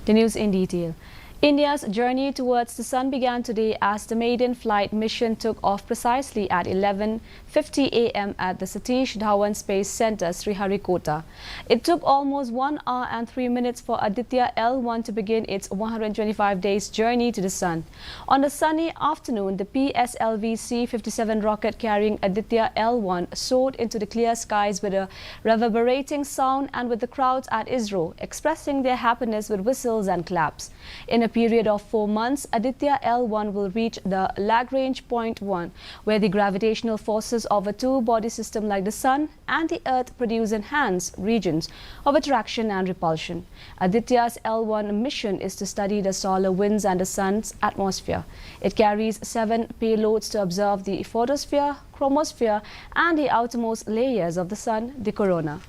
The news in detail. India's journey towards the sun began today as the maiden flight mission took off precisely at 11:50 a.m. at the Satish Dhawan Space Center, Sriharikota. It took almost 1 hour and 3 minutes for ADITYA-L1 to begin its 125 days journey to the sun. On a sunny afternoon, the PSLV C-57 rocket carrying ADITYA-L1 soared into the clear skies with a reverberating sound and with the crowds at ISRO expressing their happiness with whistles and claps. In a period of 4 months, ADITYA-L1 will reach the Lagrange point 1, where the gravitational forces of a two-body system like the Sun and the Earth produce enhanced regions of attraction and repulsion. ADITYA's L1 mission is to study the solar winds and the Sun's atmosphere. It carries 7 payloads to observe the photosphere, chromosphere, and the outermost layers of the Sun, the corona.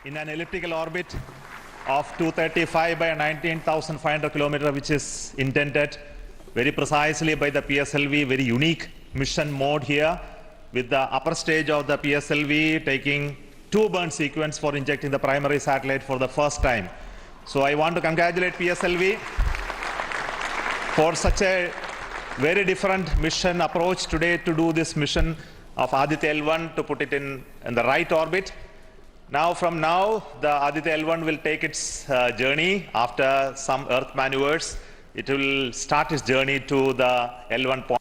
In an elliptical orbit of 235 by 19,500 kilometers, which is intended very precisely by the PSLV, very unique mission mode here, with the upper stage of the PSLV taking 2 burn sequence for injecting the primary satellite for the first time. So I want to congratulate PSLV for such a very different mission approach today to do this mission of ADITYA-L1 to put it in the right orbit. Now, from now, the ADITYA-L1 will take its journey after some Earth maneuvers. It will start its journey to the L1 point.